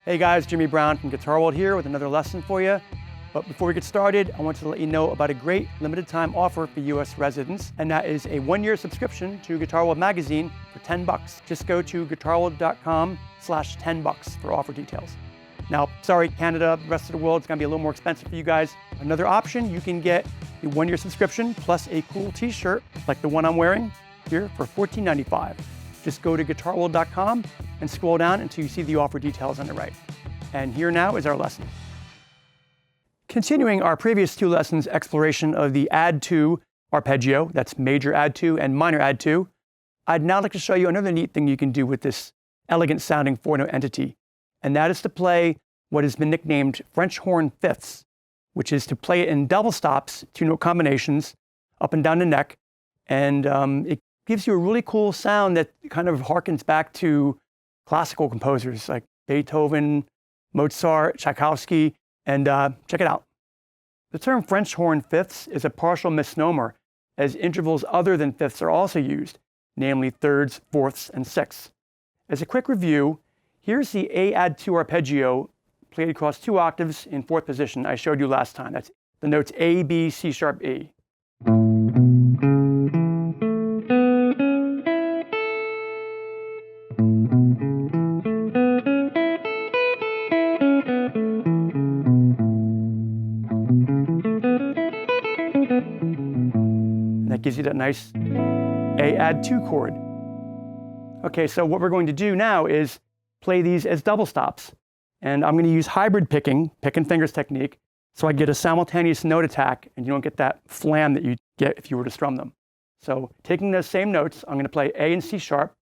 Hey guys, Jimmy Brown from Guitar World here with another lesson for you. But before we get started, I want to let you know about a great limited time offer for US residents, and that is a 1-year subscription to Guitar World magazine for $10. Just go to guitarworld.com/$10 for offer details. Now, sorry, Canada, the rest of the world, it's gonna be a little more expensive for you guys. Another option, you can get a 1-year subscription plus a cool t-shirt like the one I'm wearing here for $14.95. Just go to guitarworld.com and scroll down until you see the offer details on the right. And here now is our lesson. Continuing our previous 2 lessons exploration of the add 2 arpeggio, that's major add 2 and minor add 2, I'd now like to show you another neat thing you can do with this elegant sounding 4-note entity. And that is to play what has been nicknamed French horn fifths, which is to play it in double stops, 2-note combinations, up and down the neck. And it gives you a really cool sound that kind of harkens back to classical composers like Beethoven, Mozart, Tchaikovsky, and check it out. The term French horn fifths is a partial misnomer, as intervals other than fifths are also used, namely thirds, fourths, and sixths. As a quick review, here's the A add 2 arpeggio played across 2 octaves in 4th position I showed you last time. That's the notes A, B, C sharp, E. That gives you that nice A add 2 chord. Okay, so what we're going to do now is play these as double stops. And I'm going to use hybrid picking, pick and fingers technique, so I get a simultaneous note attack and you don't get that flam that you get if you were to strum them. So taking those same notes, I'm going to play A and C sharp,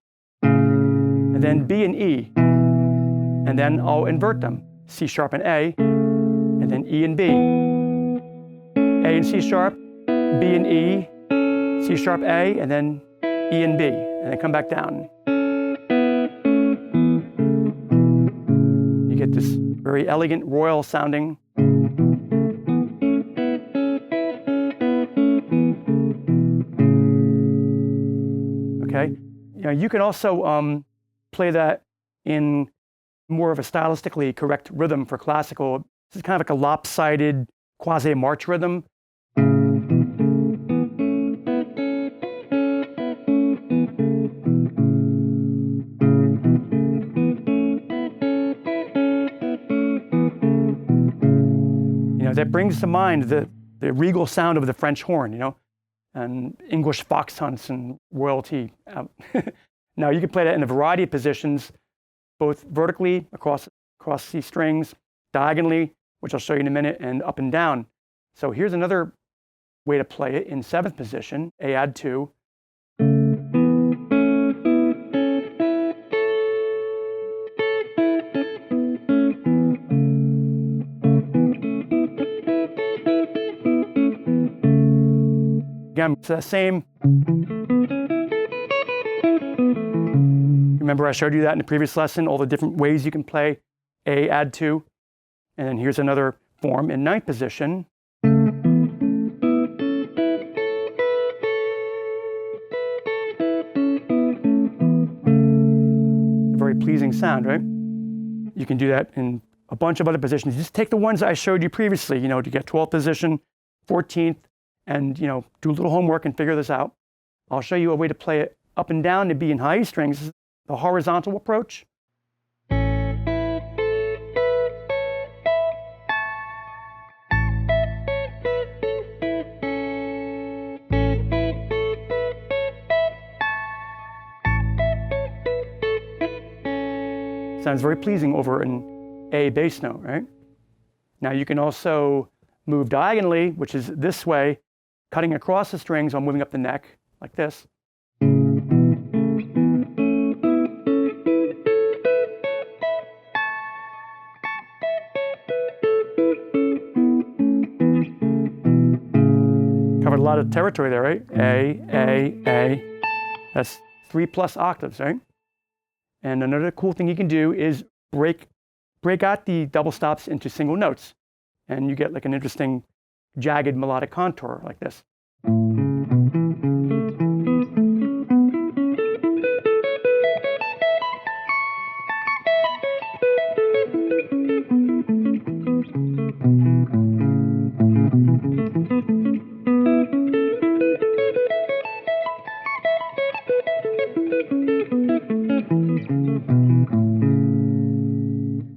and then B and E. And then I'll invert them, C sharp and A, and then E and B. A and C sharp, B and E, C sharp A, and then E and B, and then come back down. You get this very elegant, royal sounding. Okay, you can also play that in more of a stylistically correct rhythm for classical. This is kind of like a lopsided quasi-march rhythm. That brings to mind the regal sound of the French horn, and English fox hunts and royalty. Now you can play that in a variety of positions, both vertically across these strings, diagonally, which I'll show you in a minute, and up and down. So here's another way to play it in 7th position, A add 2. Again, it's the same. Remember I showed you that in the previous lesson, all the different ways you can play A add 2. And then here's another form in 9th position. A very pleasing sound, right? You can do that in a bunch of other positions. Just take the ones I showed you previously, to get 12th position, 14th, and do a little homework and figure this out. I'll show you a way to play it up and down to B and high E strings. This is the horizontal approach. Sounds very pleasing over an A bass note, right? Now you can also move diagonally, which is this way, cutting across the strings while moving up the neck, like this. Covered a lot of territory there, right? A. That's 3+ octaves, right? And another cool thing you can do is break break out the double stops into single notes, and you get like an interesting jagged melodic contour like this.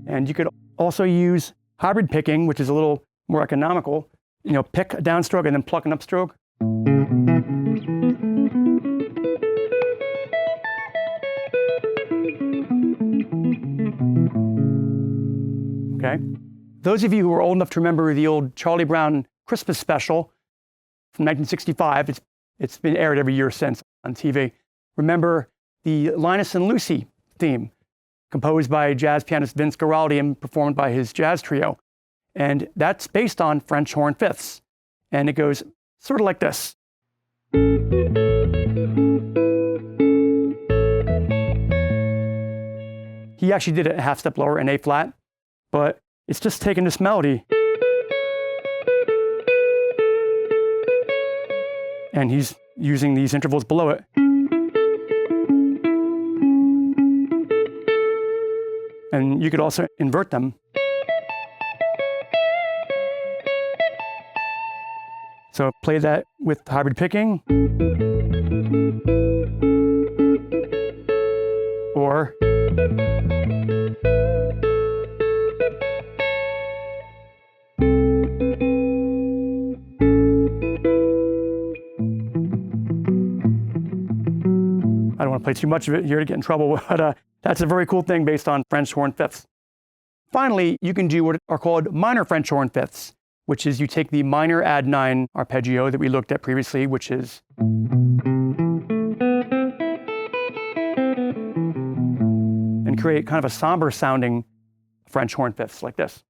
And you could also use hybrid picking, which is a little more economical. Pick a downstroke and then pluck an upstroke. Okay. Those of you who are old enough to remember the old Charlie Brown Christmas special from 1965, it's been aired every year since on TV. Remember the Linus and Lucy theme, composed by jazz pianist Vince Guaraldi and performed by his jazz trio. And that's based on French horn fifths. And it goes sort of like this. He actually did it a half step lower in A flat, but it's just taking this melody and he's using these intervals below it. And you could also invert them. So play that with hybrid picking. Or I don't want to play too much of it here to get in trouble, but that's a very cool thing based on French horn fifths. Finally, you can do what are called minor French horn fifths, which is you take the minor add 9 arpeggio that we looked at previously, which is and create kind of a somber sounding French horn fifths like this.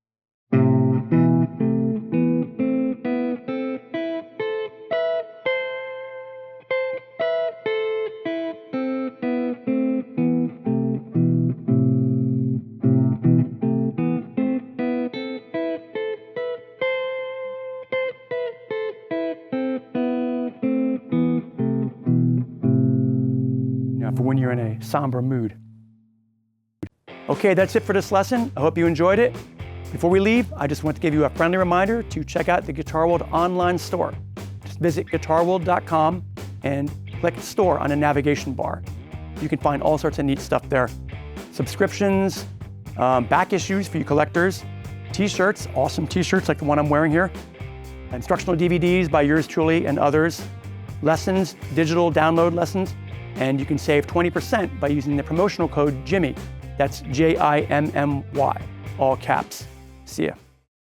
For when you're in a somber mood. Okay, that's it for this lesson. I hope you enjoyed it. Before we leave, I just want to give you a friendly reminder to check out the Guitar World online store. Just visit guitarworld.com and click Store on the navigation bar. You can find all sorts of neat stuff there. Subscriptions, back issues for you collectors, t-shirts, awesome t-shirts like the one I'm wearing here, instructional DVDs by yours truly and others, lessons, digital download lessons, and you can save 20% by using the promotional code JIMMY. That's Jimmy, all caps. See ya.